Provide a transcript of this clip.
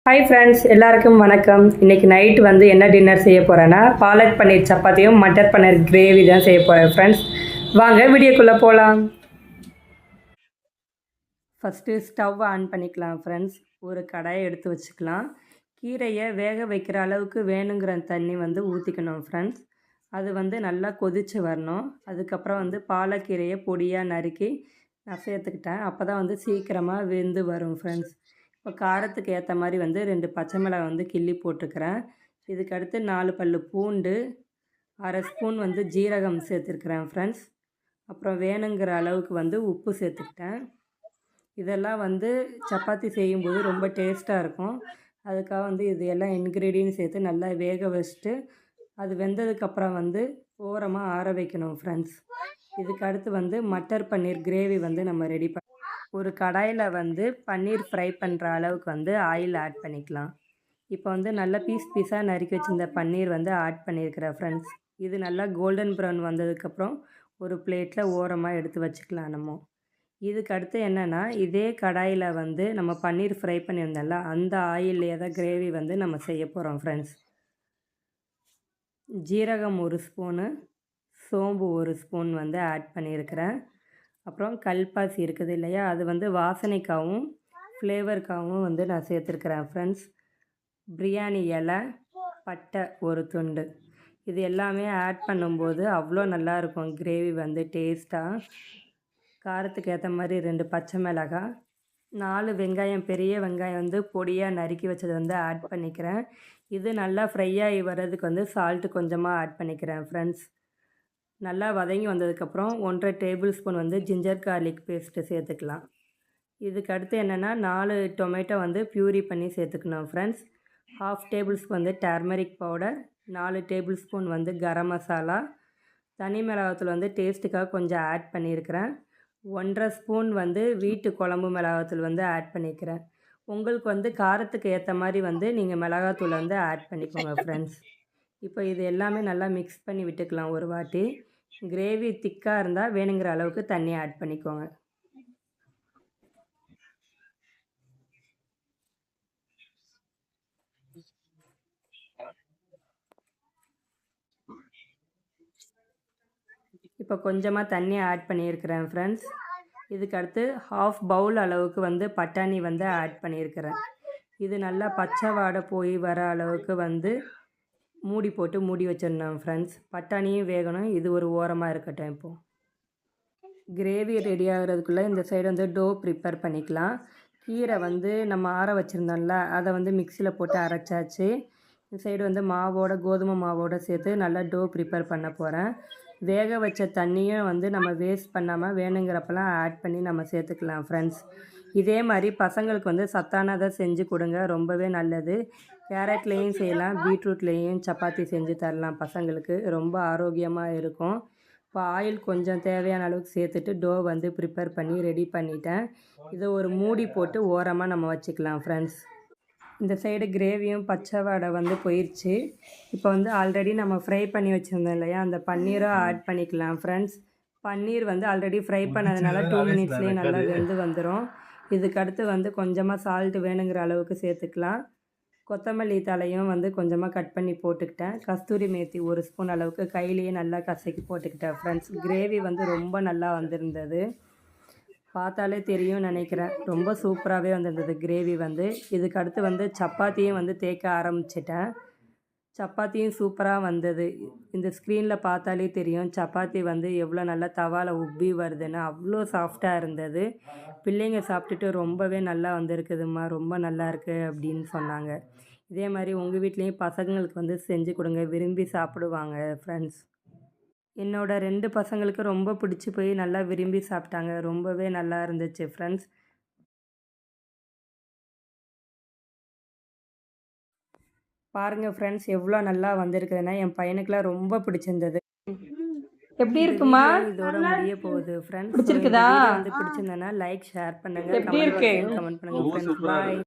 Hi friends, எல்லாருக்கும் வணக்கம். இன்றைக்கி நைட் வந்து என்ன டின்னர் செய்ய போகிறேன்னா பாலக் பன்னீர் சப்பாத்தியும் மட்டர் பன்னீர் கிரேவி தான் செய்ய போகிறேன் ஃப்ரெண்ட்ஸ். வாங்க வீடியோக்குள்ளே போகலாம். ஃபஸ்ட்டு ஸ்டவ் ஆன் பண்ணிக்கலாம் ஃப்ரெண்ட்ஸ். ஒரு கடாயை எடுத்து வச்சுக்கலாம். கீரையை வேக வைக்கிற அளவுக்கு வேணுங்கிற தண்ணி வந்து ஊற்றிக்கணும் ஃப்ரெண்ட்ஸ். அது வந்து நல்லா கொதித்து வரணும். அதுக்கப்புறம் வந்து பாலக்கீரையை பொடியாக நறுக்கி நான் சேர்த்துக்கிட்டேன். அப்போ தான் வந்து சீக்கிரமாக வெந்து வரும் ஃப்ரெண்ட்ஸ். இப்போ காரத்துக்கு ஏற்ற மாதிரி வந்து 2 பச்சை மிளகாய் வந்து கிள்ளி போட்டுக்கிறேன். இதுக்கடுத்து 4 பல் பூண்டு, அரை ஸ்பூன் வந்து ஜீரகம் சேர்த்துருக்குறேன் ஃப்ரெண்ட்ஸ். அப்புறம் வேணுங்கிற அளவுக்கு வந்து உப்பு சேர்த்துக்கிட்டேன். இதெல்லாம் வந்து சப்பாத்தி செய்யும்போது ரொம்ப டேஸ்ட்டாக இருக்கும். அதுக்காக வந்து இது எல்லாம் இன்க்ரீடியன்ட் சேர்த்து நல்லா வேக வச்சுட்டு அது வெந்ததுக்கப்புறம் வந்து ஓரமாக ஆற வைக்கணும் ஃப்ரெண்ட்ஸ். இதுக்கடுத்து வந்து மட்டர் பன்னீர் கிரேவி வந்து நம்ம ரெடி ஒரு கடாயில் வந்து பன்னீர் ஃப்ரை பண்ணுற அளவுக்கு வந்து ஆயில் ஆட் பண்ணிக்கலாம். இப்போ வந்து நல்லா பீஸாக நறுக்கி வச்சுருந்த பன்னீர் வந்து ஆட் பண்ணியிருக்கிறேன் ஃப்ரெண்ட்ஸ். இது நல்லா கோல்டன் ப்ரௌன் வந்ததுக்கப்புறம் ஒரு பிளேட்டில் ஓரமாக எடுத்து வச்சுக்கலாம் நம்ம. இதுக்கு அடுத்து என்னென்னா, இதே கடாயில் வந்து நம்ம பன்னீர் ஃப்ரை பண்ணியிருந்தோம்ல, அந்த ஆயில்லையே தான் கிரேவி வந்து நம்ம செய்ய போகிறோம் ஃப்ரெண்ட்ஸ். ஜீரகம் 1 ஸ்பூனு, சோம்பு 1 ஸ்பூன் வந்து ஆட் பண்ணியிருக்கிறேன். அப்புறம் கல்பாசி இருக்குது இல்லையா, அது வந்து வாசனைக்காகவும் ஃப்ளேவருக்காகவும் வந்து நான் சேர்த்துருக்குறேன் ஃப்ரெண்ட்ஸ். பிரியாணி இலை, பட்டை 1 துண்டு, இது எல்லாமே ஆட் பண்ணும்போது அவ்வளோ நல்லாயிருக்கும் கிரேவி வந்து டேஸ்ட்டாக. காரத்துக்கு ஏற்ற மாதிரி 2 பச்சை மிளகாய், 4 வெங்காயம், பெரிய வெங்காயம் வந்து பொடியாக நறுக்கி வச்சது வந்து ஆட் பண்ணிக்கிறேன். இது நல்லா ஃப்ரை ஆகி வர்றதுக்கு வந்து சால்ட்டு கொஞ்சமாக ஆட் பண்ணிக்கிறேன் ஃப்ரெண்ட்ஸ். நல்லா வதங்கி வந்ததுக்கப்புறம் 1.5 டேபிள் ஸ்பூன் வந்து ஜிஞ்சர் கார்லிக் பேஸ்ட்டு சேர்த்துக்கலாம். இதுக்கு அடுத்து என்னென்னா, 4 டொமேட்டோ வந்து ப்யூரி பண்ணி சேர்த்துக்கணும் ஃப்ரெண்ட்ஸ். 1/2 டேபிள் ஸ்பூன் வந்து டர்மரிக் பவுடர், 4 டேபிள் ஸ்பூன் வந்து கரம் மசாலா, தனி மிளகாத்தூள் வந்து டேஸ்ட்டுக்காக கொஞ்சம் ஆட் பண்ணியிருக்கிறேன். 1.5 ஸ்பூன் வந்து வீட்டு குழம்பு மிளகாத்தூள் வந்து ஆட் பண்ணிக்கிறேன். உங்களுக்கு வந்து காரத்துக்கு ஏற்ற மாதிரி வந்து நீங்கள் மிளகாத்தூள் வந்து ஆட் பண்ணிக்கோங்க ஃப்ரெண்ட்ஸ். இப்போ இது எல்லாமே நல்லா மிக்ஸ் பண்ணி விட்டுக்கலாம் ஒரு வாட்டி. கிரேவி திக்காக இருந்தால் வேணுங்கிற அளவுக்கு தண்ணி ஆட் பண்ணிக்கோங்க. இப்போ கொஞ்சமாக தண்ணி ஆட் பண்ணியிருக்கிறேன் ஃப்ரெண்ட்ஸ். இதுக்கு அடுத்து 1/2 பவுல் அளவுக்கு வந்து பட்டாணி வந்து ஆட் பண்ணியிருக்கிறேன். இது நல்லா பச்சை வாடை போய் வர அளவுக்கு வந்து மூடி போட்டு மூடி வச்சிடணும் ஃப்ரெண்ட்ஸ். பட்டாணியும் வேகணும். இது ஒரு ஓரமாக இருக்கட்டும். இப்போது கிரேவி ரெடி ஆகிறதுக்குள்ளே இந்த சைடு வந்து டோ ப்ரிப்பேர் பண்ணிக்கலாம். கீரை வந்து நம்ம ஆற வச்சுருந்தோம்ல, அதை வந்து மிக்சியில் போட்டு அரைச்சாச்சு. இந்த சைடு வந்து மாவோட கோதுமை மாவோடு சேர்த்து நல்லா டோ ப்ரிப்பேர் பண்ண போகிறேன். வேக வச்ச தண்ணியும் வந்து நம்ம வேஸ்ட் பண்ணாமல் வேணுங்கிறப்பெல்லாம் ஆட் பண்ணி நம்ம சேர்த்துக்கலாம் ஃப்ரெண்ட்ஸ். இதே மாதிரி பசங்களுக்கு வந்து சத்தானதை செஞ்சு கொடுங்க, ரொம்பவே நல்லது. கேரட்லேயும் செய்யலாம், பீட்ரூட்லேயும் சப்பாத்தி செஞ்சு தரலாம் பசங்களுக்கு, ரொம்ப ஆரோக்கியமாக இருக்கும். இப்போ ஆயில் கொஞ்சம் தேவையான அளவுக்கு சேர்த்துட்டு டோ வந்து ப்ரிப்பேர் பண்ணி ரெடி பண்ணிட்டேன். இதை ஒரு மூடி போட்டு ஓரமாக நம்ம வச்சுக்கலாம் ஃப்ரெண்ட்ஸ். இந்த சைடு கிரேவியும் பச்சை வடை வந்து போயிடுச்சு. இப்போ வந்து ஆல்ரெடி நம்ம ஃப்ரை பண்ணி வச்சுருந்தோம் இல்லையா, அந்த பன்னீரும் ஆட் பண்ணிக்கலாம் ஃப்ரெண்ட்ஸ். பன்னீர் வந்து ஆல்ரெடி ஃப்ரை பண்ணதுனால 2 மினிட்ஸ்லேயே நல்லா வெந்து வந்துடும். இதுக்கடுத்து வந்து கொஞ்சமாக சால்ட்டு வேணுங்கிற அளவுக்கு சேர்த்துக்கலாம். கொத்தமல்லி தலையும் வந்து கொஞ்சமாக கட் பண்ணி போட்டுக்கிட்டேன். கஸ்தூரி மேத்தி 1 ஸ்பூன் அளவுக்கு கையிலேயே நல்லா கசக்கி போட்டுக்கிட்டேன் ஃப்ரெண்ட்ஸ். கிரேவி வந்து ரொம்ப நல்லா வந்திருந்தது, பார்த்தாலே தெரியும் நினைக்கிறேன். ரொம்ப சூப்பராகவே வந்திருந்தது கிரேவி வந்து. இதுக்கு அடுத்து வந்து சப்பாத்தியும் வந்து தேய்க்க ஆரம்பிச்சிட்டேன். சப்பாத்தியும் சூப்பராக வந்தது. இந்த ஸ்க்ரீனில் பார்த்தாலே தெரியும் சப்பாத்தி வந்து எவ்வளோ நல்லா தவாவில் உப்பி வருதுன்னு, அவ்வளோ சாஃப்டாக இருந்தது. பிள்ளைங்க சாப்பிட்டுட்டு ரொம்பவே நல்லா வந்திருக்குதும்மா, ரொம்ப நல்லா இருக்குது அப்படின்னு சொன்னாங்க. இதே மாதிரி உங்கள் வீட்லேயும் பசங்களுக்கு வந்து செஞ்சு கொடுங்க, விரும்பி சாப்பிடுவாங்க ஃப்ரெண்ட்ஸ். என்னோடய 2 பசங்களுக்கு ரொம்ப பிடிச்சி போய் நல்லா விரும்பி சாப்பிட்டாங்க. ரொம்பவே நல்லா இருந்துச்சு ஃப்ரெண்ட்ஸ். பாருங்கள் ஃப்ரெண்ட்ஸ், எவ்வளோ நல்லா வந்திருக்குதுன்னா என் பையனுக்குலாம் ரொம்ப பிடிச்சிருந்தது. எப்படி இருக்குமா? இதோட முடிய போகுது ஃப்ரெண்ட்ஸ். பிடிச்சிருக்குதா? வந்து பிடிச்சிருந்தேன்னா லைக், ஷேர் பண்ணுங்கள், கமெண்ட் பண்ணுங்கள் ஃப்ரெண்ட்ஸ். பாய்.